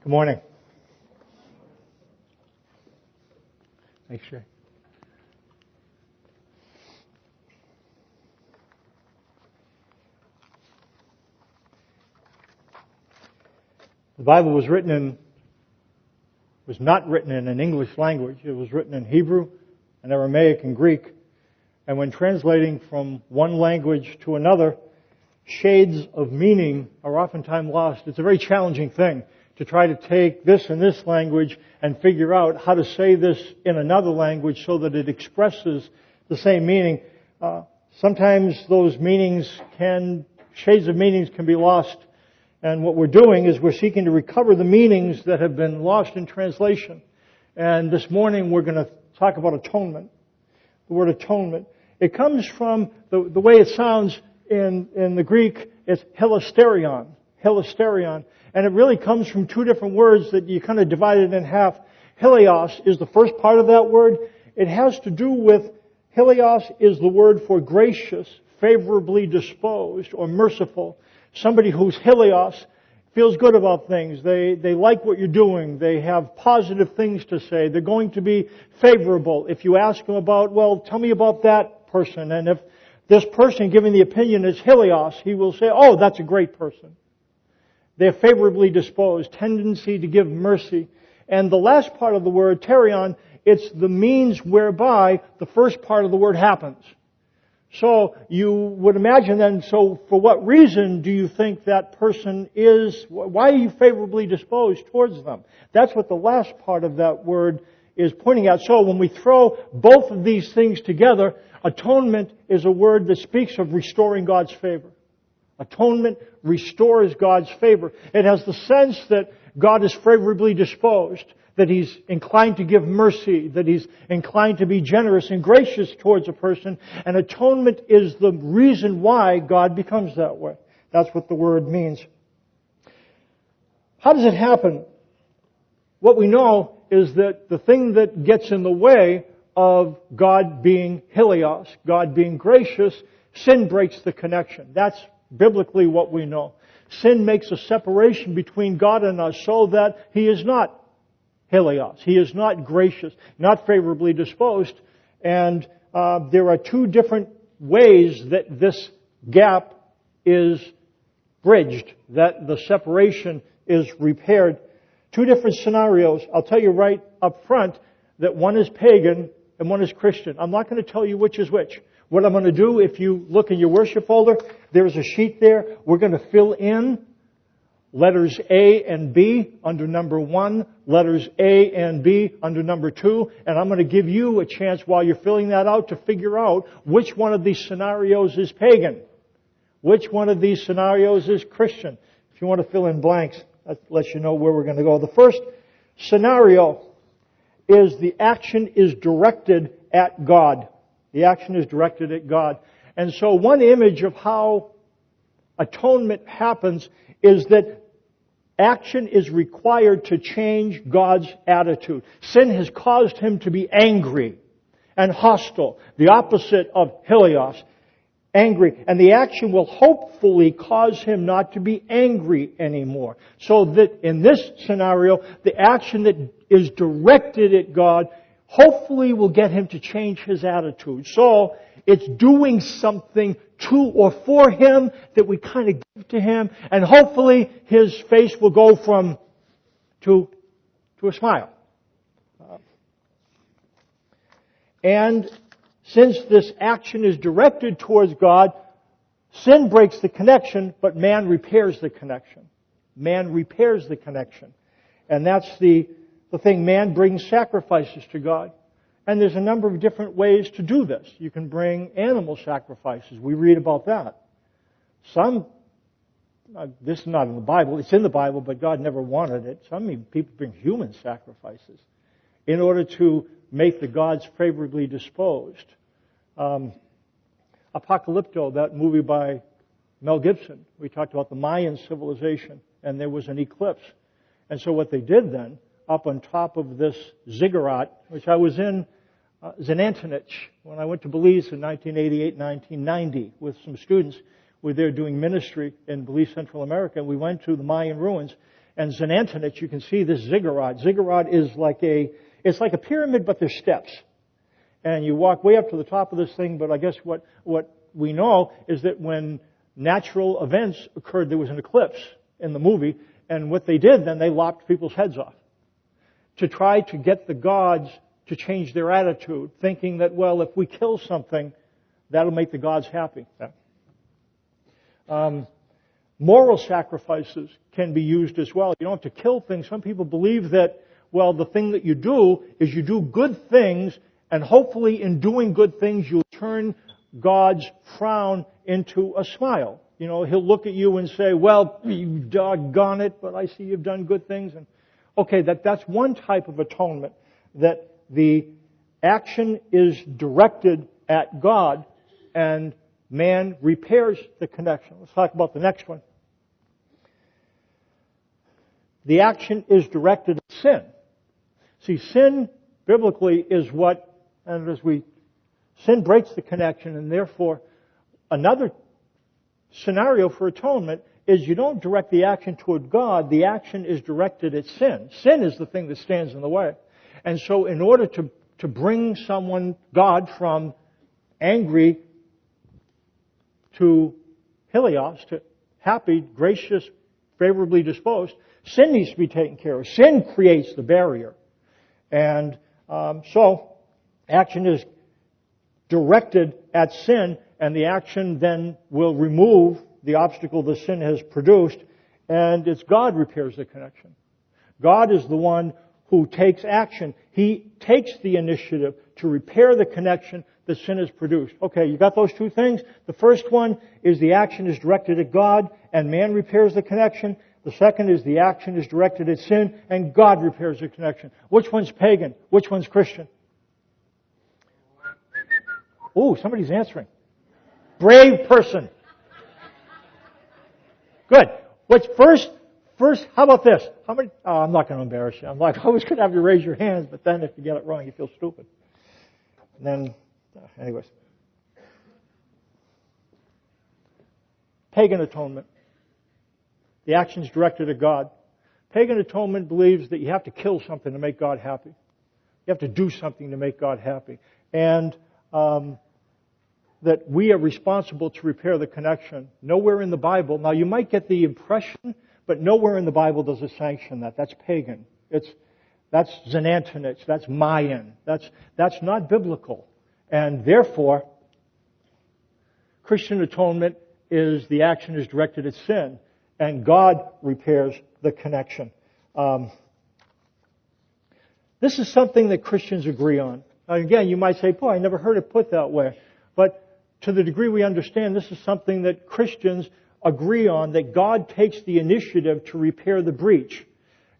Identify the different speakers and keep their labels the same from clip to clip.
Speaker 1: Good morning. Thanks, Jay. The Bible was not written in an English language. It was written in Hebrew and Aramaic and Greek. And when translating from one language to another, shades of meaning are oftentimes lost. It's a very challenging thing to try to take this and this language and figure out how to say this in another language so that it expresses the same meaning. Sometimes those shades of meanings can be lost. And what we're doing is we're seeking to recover the meanings that have been lost in translation. And this morning we're going to talk about atonement. The word atonement. It comes from the way it sounds in the Greek, it's hilasterion. Hilasterion. And it really comes from two different words that you kind of divide it in half. Helios is the first part of that word. It has to do with, helios is the word for gracious, favorably disposed, or merciful. Somebody who's helios feels good about things. They like what you're doing. They have positive things to say. They're going to be favorable. If you ask them about, well, tell me about that person. And if this person giving the opinion is helios, he will say, oh, that's a great person. They're favorably disposed, tendency to give mercy. And the last part of the word, terion, it's the means whereby the first part of the word happens. So you would imagine then, so for what reason do you think that person is, why are you favorably disposed towards them? That's what the last part of that word is pointing at. So when we throw both of these things together, atonement is a word that speaks of restoring God's favor. Atonement restores God's favor. It has the sense that God is favorably disposed, that He's inclined to give mercy, that He's inclined to be generous and gracious towards a person. And atonement is the reason why God becomes that way. That's what the word means. How does it happen? What we know is that the thing that gets in the way of God being helios, God being gracious, sin breaks the connection. That's biblically what we know. Sin makes a separation between God and us so that He is not helios. He is not gracious, not favorably disposed. And there are two different ways that this gap is bridged, that the separation is repaired. Two different scenarios. I'll tell you right up front that one is pagan and one is Christian. I'm not going to tell you which is which. What I'm going to do, if you look in your worship folder, there's a sheet there. We're going to fill in letters A and B under number 1, letters A and B under number 2, and I'm going to give you a chance while you're filling that out to figure out which one of these scenarios is pagan, which one of these scenarios is Christian. If you want to fill in blanks, that lets you know where we're going to go. The first scenario is the action is directed at God. The action is directed at God. And so one image of how atonement happens is that action is required to change God's attitude. Sin has caused Him to be angry and hostile, the opposite of helios, angry. And the action will hopefully cause Him not to be angry anymore. So that in this scenario, the action that is directed at God hopefully will get Him to change His attitude. So it's doing something to or for Him that we kind of give to Him, and hopefully His face will go from to a smile. And since this action is directed towards God, sin breaks the connection, but man repairs the connection. Man repairs the connection. And that's the thing. Man brings sacrifices to God. And there's a number of different ways to do this. You can bring animal sacrifices. We read about that. This is not in the Bible. It's in the Bible, but God never wanted it. Some people bring human sacrifices in order to make the gods favorably disposed. Apocalypto, that movie by Mel Gibson, we talked about the Mayan civilization, and there was an eclipse. And so what they did then, up on top of this ziggurat, which I was in Zanantinich when I went to Belize in 1988, 1990 with some students. We were there doing ministry in Belize, Central America. We went to the Mayan ruins, And Zenantinich, you can see this ziggurat. Ziggurat is it's like a pyramid, but there's steps. And you walk way up to the top of this thing, but I guess what we know is that when natural events occurred, there was an eclipse in the movie, and what they did then, they lopped people's heads off to try to get the gods to change their attitude, thinking that, well, if we kill something, that'll make the gods happy. Moral sacrifices can be used as well. You don't have to kill things. Some people believe that, well, the thing that you do is you do good things, and hopefully in doing good things, you'll turn God's frown into a smile. You know, He'll look at you and say, well, you doggone it, but I see you've done good things. And okay, that's one type of atonement, that the action is directed at God and man repairs the connection. Let's talk about the next one. The action is directed at sin. See, sin biblically is sin breaks the connection, and therefore another scenario for atonement is you don't direct the action toward God, the action is directed at sin. Sin is the thing that stands in the way. And so in order to bring God from angry to helios, to happy, gracious, favorably disposed, sin needs to be taken care of. Sin creates the barrier. And so action is directed at sin, and the action then will remove the obstacle the sin has produced, and it's God repairs the connection. God is the one who takes action. He takes the initiative to repair the connection that sin has produced. Okay, you got those two things? The first one is the action is directed at God, and man repairs the connection. The second is the action is directed at sin, and God repairs the connection. Which one's pagan? Which one's Christian? Oh, somebody's answering. Brave person. Good. What's first, how about this? How many? Oh, I'm not going to embarrass you. I always could have you raise your hands, but then if you get it wrong, you feel stupid. And then, anyways. Pagan atonement. The action's directed at God. Pagan atonement believes that you have to kill something to make God happy. You have to do something to make God happy. And that we are responsible to repair the connection. Nowhere in the Bible. Now, you might get the impression, but nowhere in the Bible does it sanction that. That's pagan. That's Zenantinich. That's Mayan. That's not biblical. And therefore, Christian atonement is the action is directed at sin, and God repairs the connection. This is something that Christians agree on. Now, again, you might say, boy, I never heard it put that way. But to the degree we understand, this is something that Christians agree on, that God takes the initiative to repair the breach.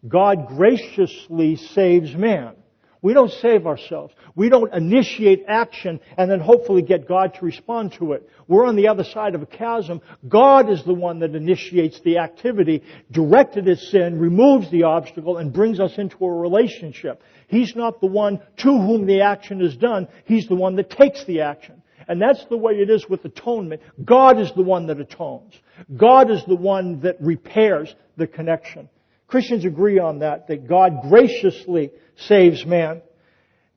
Speaker 1: God graciously saves man. We don't save ourselves. We don't initiate action and then hopefully get God to respond to it. We're on the other side of a chasm. God is the one that initiates the activity, directed at sin, removes the obstacle, and brings us into a relationship. He's not the one to whom the action is done. He's the one that takes the action. And that's the way it is with atonement. God is the one that atones. God is the one that repairs the connection. Christians agree on that God graciously saves man.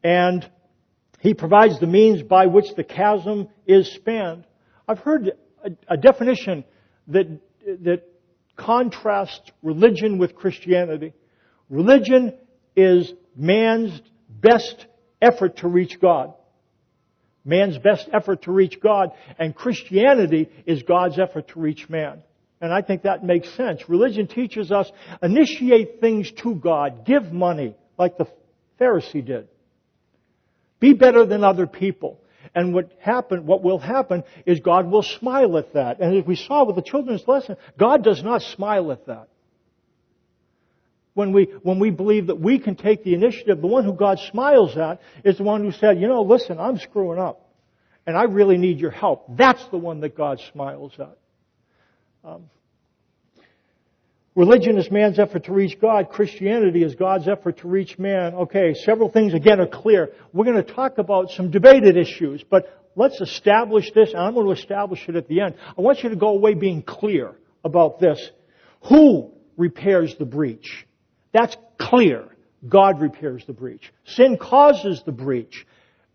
Speaker 1: And He provides the means by which the chasm is spanned. I've heard a definition that contrasts religion with Christianity. Religion is man's best effort to reach God. Man's best effort to reach God, and Christianity is God's effort to reach man. And I think that makes sense. Religion teaches us, initiate things to God, give money, like the Pharisee did. Be better than other people. And what will happen is God will smile at that. And as we saw with the children's lesson, God does not smile at that. When we believe that we can take the initiative, the one who God smiles at is the one who said, listen, I'm screwing up, and I really need your help. That's the one that God smiles at. Religion is man's effort to reach God. Christianity is God's effort to reach man. Okay, several things again are clear. We're going to talk about some debated issues, but let's establish this, and I'm going to establish it at the end. I want you to go away being clear about this. Who repairs the breach. That's clear. God repairs the breach. Sin causes the breach.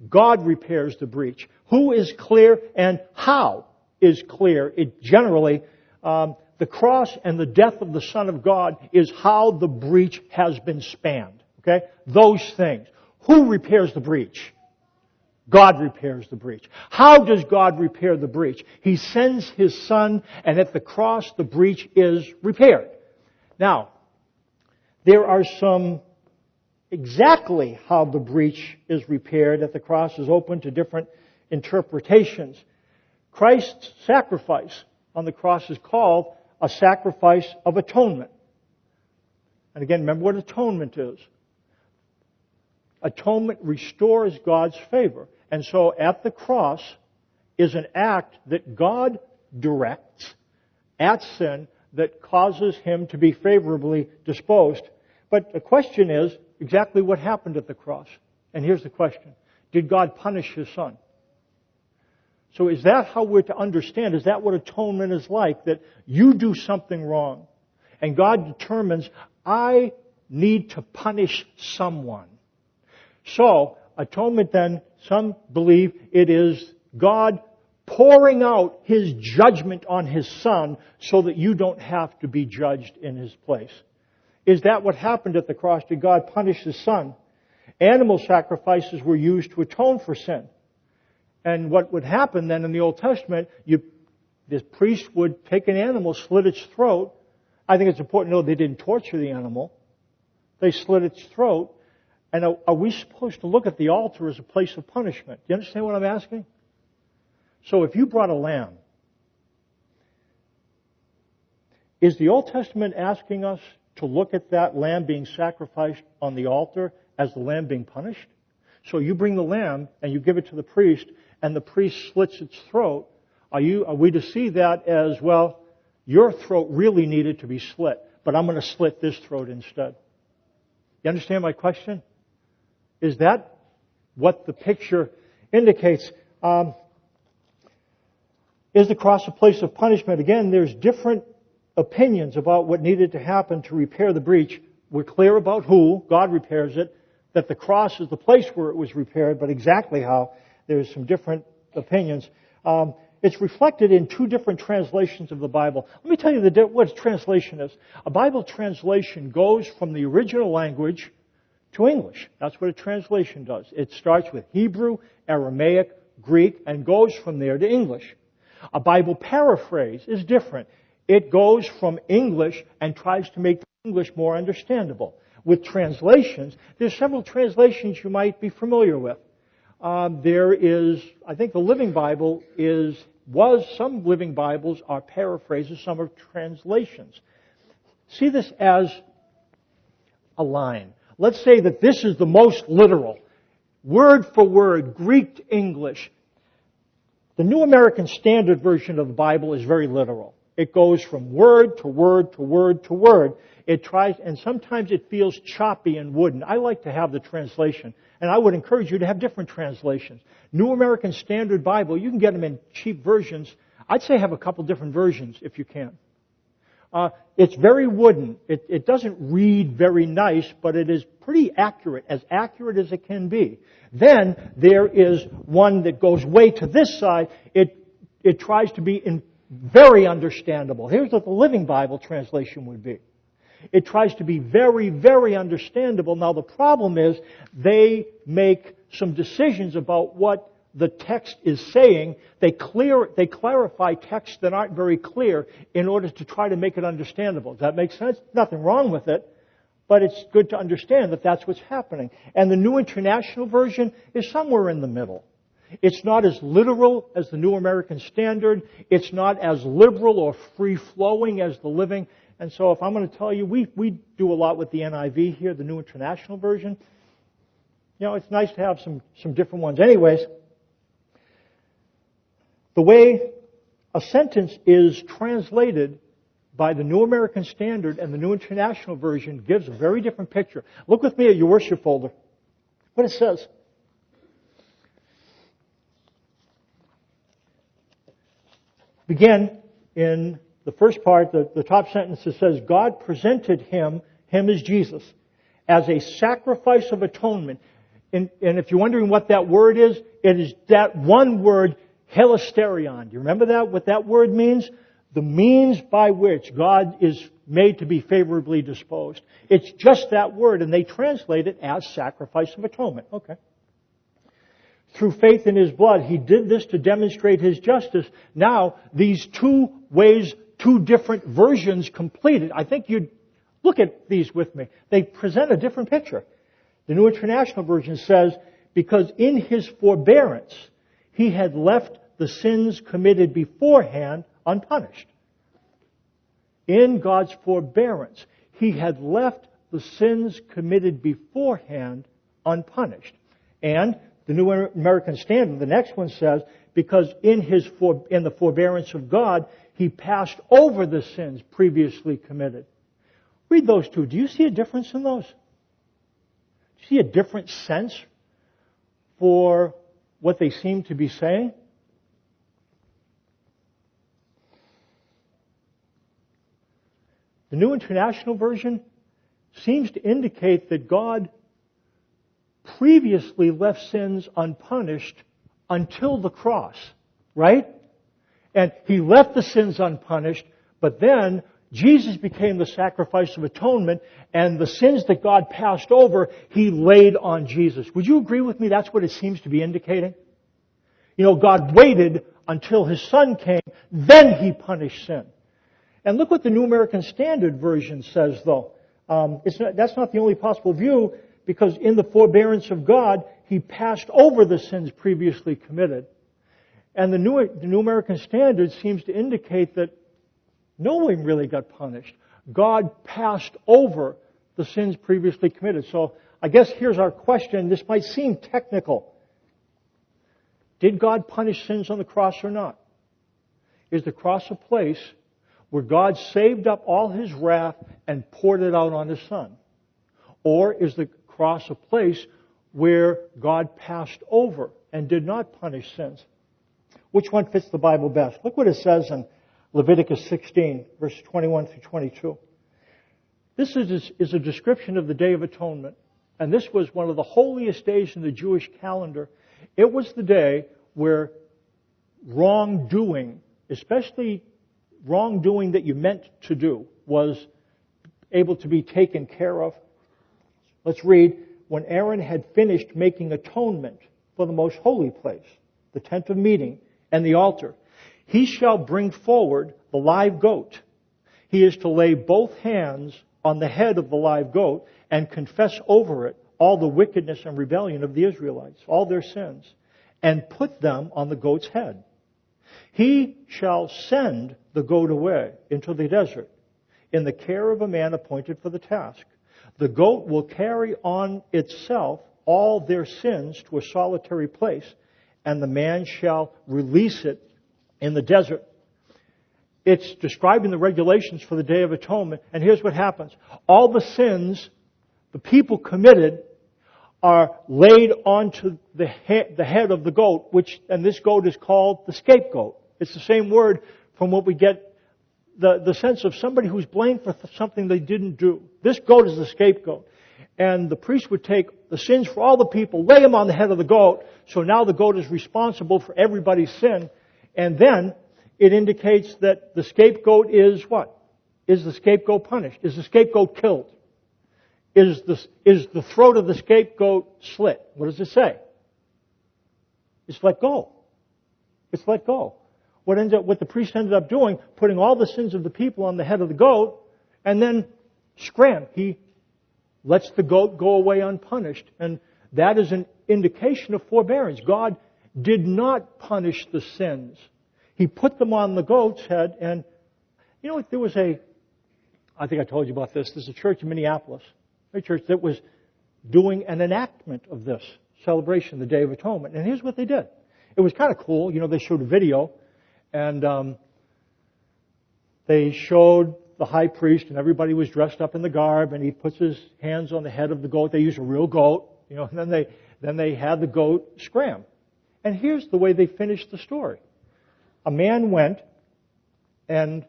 Speaker 1: God repairs the breach. Who is clear and how is clear? It generally, the cross and the death of the Son of God is how the breach has been spanned. Okay? Those things. Who repairs the breach? God repairs the breach. How does God repair the breach? He sends His Son, and at the cross the breach is repaired. Now, there are some exactly how the breach is repaired at the cross is open to different interpretations. Christ's sacrifice on the cross is called a sacrifice of atonement. And again, remember what atonement is. Atonement restores God's favor. And so at the cross is an act that God directs at sin that causes Him to be favorably disposed. But the question is exactly what happened at the cross. And here's the question. Did God punish His Son? So is that how we're to understand? Is that what atonement is like? That you do something wrong and God determines, I need to punish someone. So, atonement then, some believe it is God pouring out His judgment on His Son so that you don't have to be judged in His place. Is that what happened at the cross? Did God punish His Son? Animal sacrifices were used to atone for sin. And what would happen then in the Old Testament, this priest would take an animal, slit its throat. I think it's important to know they didn't torture the animal. They slit its throat. And are we supposed to look at the altar as a place of punishment? Do you understand what I'm asking? So if you brought a lamb, is the Old Testament asking us to look at that lamb being sacrificed on the altar as the lamb being punished? So you bring the lamb and you give it to the priest, and the priest slits its throat. Are we to see that as, well, your throat really needed to be slit, but I'm going to slit this throat instead? You understand my question? Is that what the picture indicates? Is the cross a place of punishment? Again, there's different opinions about what needed to happen to repair the breach. We're clear about who. God repairs it. That the cross is the place where it was repaired, but exactly how, there's some different opinions. It's reflected in two different translations of the Bible. Let me tell you what a translation is. A Bible translation goes from the original language to English. That's what a translation does. It starts with Hebrew, Aramaic, Greek, and goes from there to English. A Bible paraphrase is different. It goes from English and tries to make the English more understandable. With translations, there's several translations you might be familiar with. There is, I think the Living Bible some Living Bibles are paraphrases, some are translations. See this as a line. Let's say that this is the most literal, word for word, Greek to English. The New American Standard Version of the Bible is very literal. It goes from word to word to word to word. It tries, and sometimes it feels choppy and wooden. I like to have the translation, and I would encourage you to have different translations. New American Standard Bible, you can get them in cheap versions. I'd say have a couple different versions if you can. It's very wooden. It doesn't read very nice, but it is pretty accurate as it can be. Then there is one that goes way to this side. It tries to be very understandable. Here's what the Living Bible translation would be. It tries to be very, very understandable. Now the problem is they make some decisions about what the text is saying. They clarify texts that aren't very clear in order to try to make it understandable. Does that make sense? Nothing wrong with it, but it's good to understand that that's what's happening. And the New International Version is somewhere in the middle. It's not as literal as the New American Standard. It's not as liberal or free-flowing as the Living. And so if I'm going to tell you, we do a lot with the NIV here, the New International Version. You know, it's nice to have some different ones. Anyways, the way a sentence is translated by the New American Standard and the New International Version gives a very different picture. Look with me at your worship folder. What it says. Begin in the first part, the top sentence, it says, God presented him as Jesus, as a sacrifice of atonement. And if you're wondering what that word is, it is that one word, helisterion. Do you remember that? What that word means? The means by which God is made to be favorably disposed. It's just that word, and they translate it as sacrifice of atonement. Okay. Through faith in His blood, He did this to demonstrate His justice. Now, these two ways, two different versions completed. I think you'd look at these with me. They present a different picture. The New International Version says, because in His forbearance, He had left the sins committed beforehand unpunished. In God's forbearance, He had left the sins committed beforehand unpunished. And the New American Standard, the next one says, because in the forbearance of God, He passed over the sins previously committed. Read those two. Do you see a difference in those? Do you see a different sense for what they seem to be saying? The New International Version seems to indicate that God previously left sins unpunished until the cross, right? And He left the sins unpunished, but then Jesus became the sacrifice of atonement, and the sins that God passed over, He laid on Jesus. Would you agree with me? That's what it seems to be indicating. You know, God waited until His Son came, then He punished sin. And look what the New American Standard Version says, though. That's not the only possible view, because in the forbearance of God, He passed over the sins previously committed. And the New American Standard seems to indicate that no one really got punished. God passed over the sins previously committed. So I guess here's our question. This might seem technical. Did God punish sins on the cross or not? Is the cross a place where God saved up all His wrath and poured it out on His Son? Or is the cross a place where God passed over and did not punish sins? Which one fits the Bible best? Look what it says in Leviticus 16, verses 21 through 22. This is a description of the Day of Atonement. And this was one of the holiest days in the Jewish calendar. It was the day where wrongdoing, especially wrongdoing that you meant to do, was able to be taken care of. Let's read, when Aaron had finished making atonement for the most holy place, the tent of meeting, and the altar, he shall bring forward the live goat. He is to lay both hands on the head of the live goat and confess over it all the wickedness and rebellion of the Israelites, all their sins, and put them on the goat's head. He shall send the goat away into the desert in the care of a man appointed for the task. The goat will carry on itself all their sins to a solitary place, and the man shall release it in the desert. It's describing the regulations for the Day of Atonement, and here's what happens. All the sins the people committed are laid onto the head of the goat, and this goat is called the scapegoat. It's the same word from what we get the sense of somebody who's blamed for something they didn't do. This goat is the scapegoat. And the priest would take the sins for all the people, lay them on the head of the goat, so now the goat is responsible for everybody's sin. And then it indicates that the scapegoat is what? Is the scapegoat punished? Is the scapegoat killed? Is the throat of the scapegoat slit? What does it say? It's let go. It's let go. What the priest ended up doing, putting all the sins of the people on the head of the goat, and then scram. He lets the goat go away unpunished. And that is an indication of forbearance. God did not punish the sins. He put them on the goat's head. And, you know, there was I think I told you about this. There's a church in Minneapolis, a church that was doing an enactment of this celebration, the Day of Atonement. And here's what they did. It was kind of cool. You know, they showed a video, and they showed the high priest, and everybody was dressed up in the garb, and he puts his hands on the head of the goat. They used a real goat, you know, and then they had the goat scram. And here's the way they finished the story. A man went and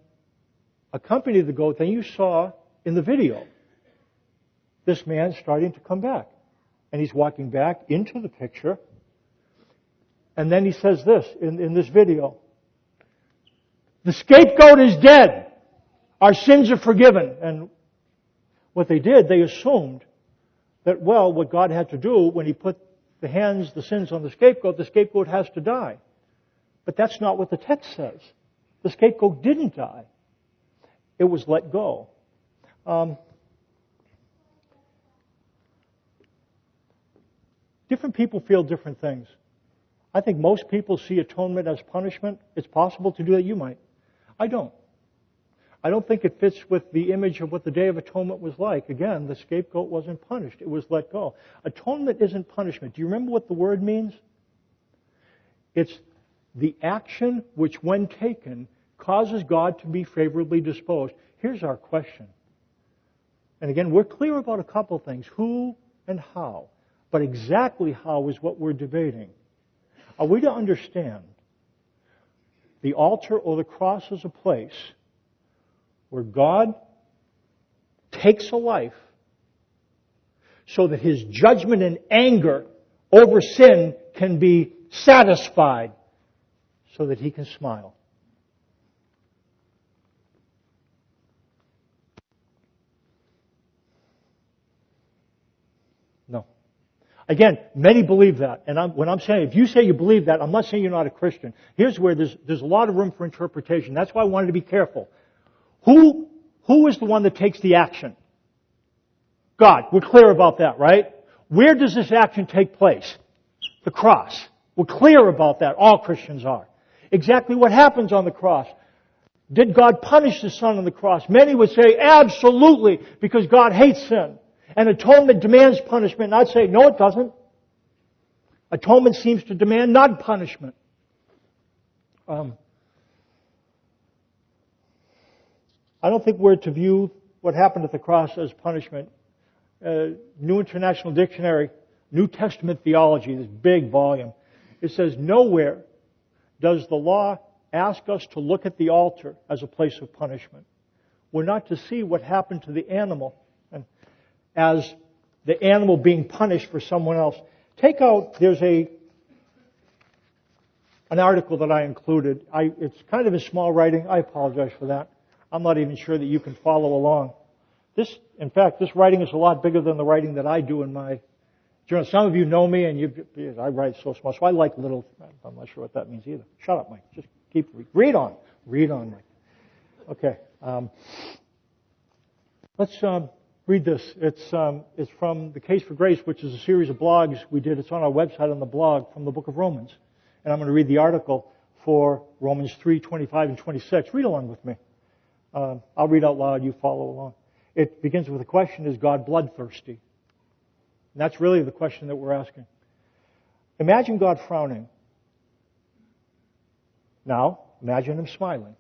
Speaker 1: accompanied the goat, then you saw in the video this man starting to come back. And he's walking back into the picture. And then he says this in this video. The scapegoat is dead. Our sins are forgiven. And what they did, they assumed that, well, what God had to do when He put the sins on the scapegoat has to die. But that's not what the text says. The scapegoat didn't die. It was let go. Different people feel different things. I think most people see atonement as punishment. It's possible to do that. You might. I don't. I don't think it fits with the image of what the Day of Atonement was like. Again, the scapegoat wasn't punished. It was let go. Atonement isn't punishment. Do you remember what the word means? It's the action which, when taken, causes God to be favorably disposed. Here's our question. And again, we're clear about a couple things. Who and how. But exactly how is what we're debating. Are we to understand the altar or the cross as a place where God takes a life so that His judgment and anger over sin can be satisfied so that He can smile? No. Again, many believe that. And when I'm saying, if you say you believe that, I'm not saying you're not a Christian. Here's where there's a lot of room for interpretation. That's why I wanted to be careful. Who is the one that takes the action? God. We're clear about that, right? Where does this action take place? The cross. We're clear about that. All Christians are. Exactly what happens on the cross. Did God punish the Son on the cross? Many would say absolutely, because God hates sin. And atonement demands punishment. And I'd say, no, it doesn't. Atonement seems to demand not punishment. I don't think we're to view what happened at the cross as punishment. New International Dictionary, New Testament Theology, this big volume. It says, nowhere does the law ask us to look at the altar as a place of punishment. We're not to see what happened to the animal as the animal being punished for someone else. There's an article that I included. It's kind of in small writing. I apologize for that. I'm not even sure that you can follow along. In fact, this writing is a lot bigger than the writing that I do in my journal. Some of you know me, and I write so small. So I like little. I'm not sure what that means either. Shut up, Mike. Just keep read on. Read on, Mike. Okay. Let's read this. It's from The Case for Grace, which is a series of blogs we did. It's on our website on the blog from the book of Romans. And I'm going to read the article for Romans 3:25 and 26. Read along with me. I'll read out loud. You follow along. It begins with the question, is God bloodthirsty? And that's really the question that we're asking. Imagine God frowning. Now, imagine Him smiling.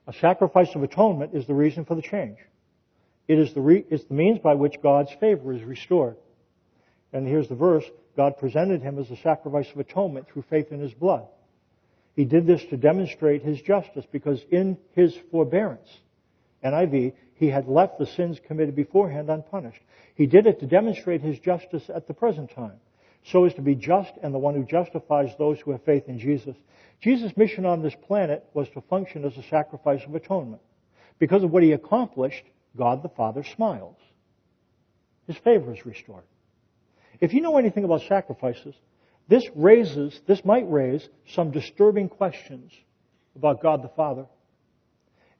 Speaker 1: A sacrifice of atonement is the reason for the change. It's the means by which God's favor is restored. And here's the verse. God presented Him as a sacrifice of atonement through faith in His blood. He did this to demonstrate His justice because in His forbearance, NIV, He had left the sins committed beforehand unpunished. He did it to demonstrate His justice at the present time, so as to be just and the one who justifies those who have faith in Jesus. Jesus' mission on this planet was to function as a sacrifice of atonement. Because of what He accomplished, God the Father smiles. His favor is restored. If you know anything about sacrifices, this might raise some disturbing questions about God the Father.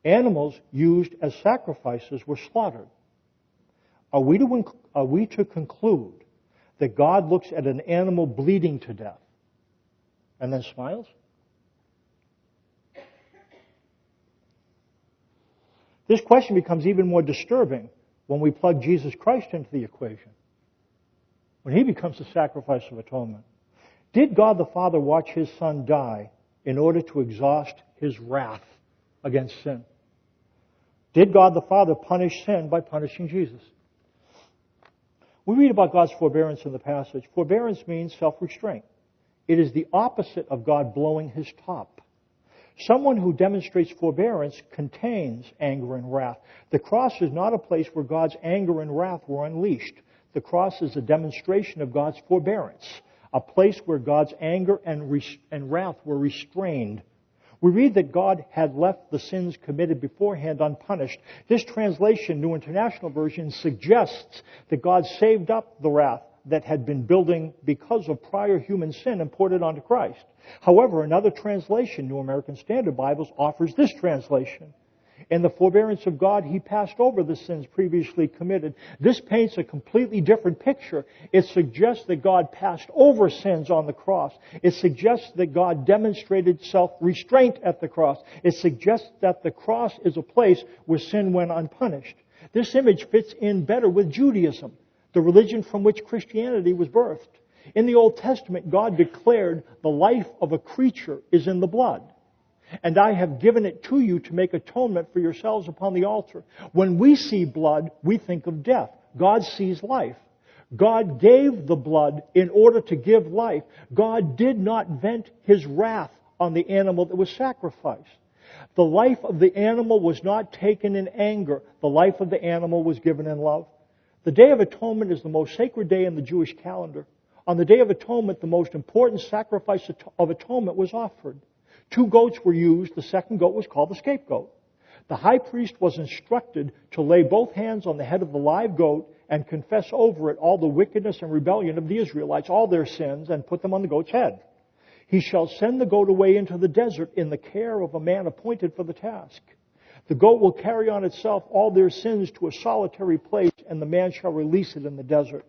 Speaker 1: Animals used as sacrifices were slaughtered. Are we to conclude that God looks at an animal bleeding to death and then smiles? This question becomes even more disturbing when we plug Jesus Christ into the equation. When He becomes the sacrifice of atonement. Did God the Father watch His Son die in order to exhaust His wrath against sin? Did God the Father punish sin by punishing Jesus? We read about God's forbearance in the passage. Forbearance means self-restraint. It is the opposite of God blowing His top. Someone who demonstrates forbearance contains anger and wrath. The cross is not a place where God's anger and wrath were unleashed. The cross is a demonstration of God's forbearance, a place where God's anger and wrath were restrained. We read that God had left the sins committed beforehand unpunished. This translation, New International Version, suggests that God saved up the wrath that had been building because of prior human sin and poured it onto Christ. However, another translation, New American Standard Bibles, offers this translation. In the forbearance of God, He passed over the sins previously committed. This paints a completely different picture. It suggests that God passed over sins on the cross. It suggests that God demonstrated self-restraint at the cross. It suggests that the cross is a place where sin went unpunished. This image fits in better with Judaism, the religion from which Christianity was birthed. In the Old Testament, God declared the life of a creature is in the blood. And I have given it to you to make atonement for yourselves upon the altar. When we see blood, we think of death. God sees life. God gave the blood in order to give life. God did not vent His wrath on the animal that was sacrificed. The life of the animal was not taken in anger. The life of the animal was given in love. The Day of Atonement is the most sacred day in the Jewish calendar. On the Day of Atonement, the most important sacrifice of atonement was offered. 2 goats were used. The second goat was called the scapegoat. The high priest was instructed to lay both hands on the head of the live goat and confess over it all the wickedness and rebellion of the Israelites, all their sins, and put them on the goat's head. He shall send the goat away into the desert in the care of a man appointed for the task. The goat will carry on itself all their sins to a solitary place, and the man shall release it in the desert.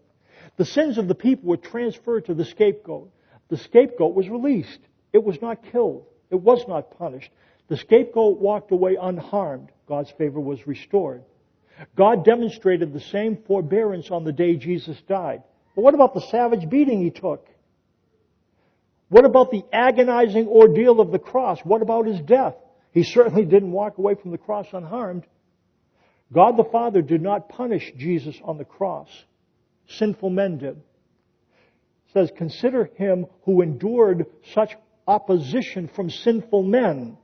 Speaker 1: The sins of the people were transferred to the scapegoat. The scapegoat was released. It was not killed. It was not punished. The scapegoat walked away unharmed. God's favor was restored. God demonstrated the same forbearance on the day Jesus died. But what about the savage beating He took? What about the agonizing ordeal of the cross? What about His death? He certainly didn't walk away from the cross unharmed. God the Father did not punish Jesus on the cross. Sinful men did. It says, consider Him who endured such opposition from sinful men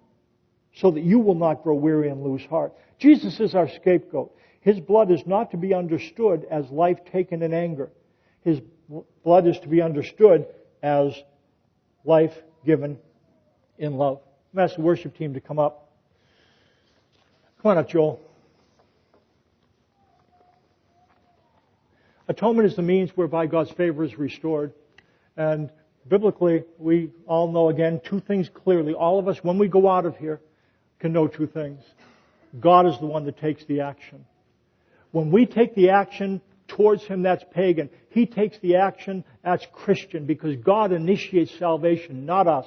Speaker 1: so that you will not grow weary and lose heart. Jesus is our scapegoat. His blood is not to be understood as life taken in anger. His blood is to be understood as life given in love. I'm going to ask the worship team to come up. Come on up, Joel. Atonement is the means whereby God's favor is restored. And biblically, we all know, again, 2 things clearly. All of us, when we go out of here, can know 2 things. God is the one that takes the action. When we take the action towards Him, that's pagan. He takes the action, that's Christian, because God initiates salvation, not us.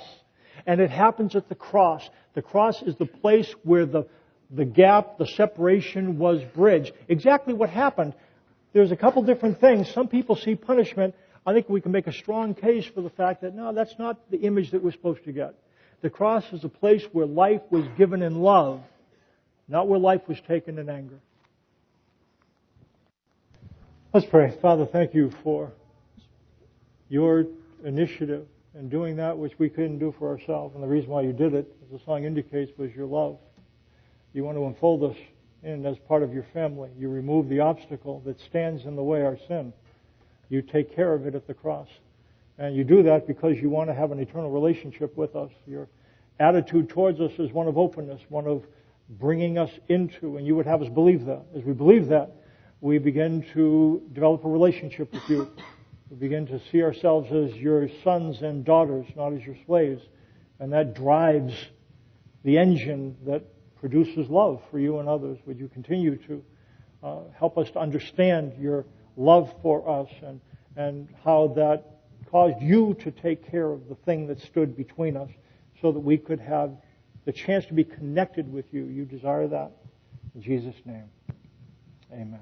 Speaker 1: And it happens at the cross. The cross is the place where the gap, the separation was bridged. Exactly what happened. There's a couple different things. Some people see punishment. I think we can make a strong case for the fact that, no, that's not the image that we're supposed to get. The cross is a place where life was given in love, not where life was taken in anger. Let's pray. Father, thank You for Your initiative in doing that which we couldn't do for ourselves. And the reason why You did it, as the song indicates, was Your love. You want to enfold us in as part of Your family. You remove the obstacle that stands in the way, our sin. You take care of it at the cross. And You do that because You want to have an eternal relationship with us. Your attitude towards us is one of openness, one of bringing us into, and You would have us believe that. As we believe that, we begin to develop a relationship with You. We begin to see ourselves as Your sons and daughters, not as Your slaves. And that drives the engine that produces love for You and others. Would You continue to help us to understand Your love for us and how that caused You to take care of the thing that stood between us so that we could have the chance to be connected with You. You desire that. In Jesus' name, amen.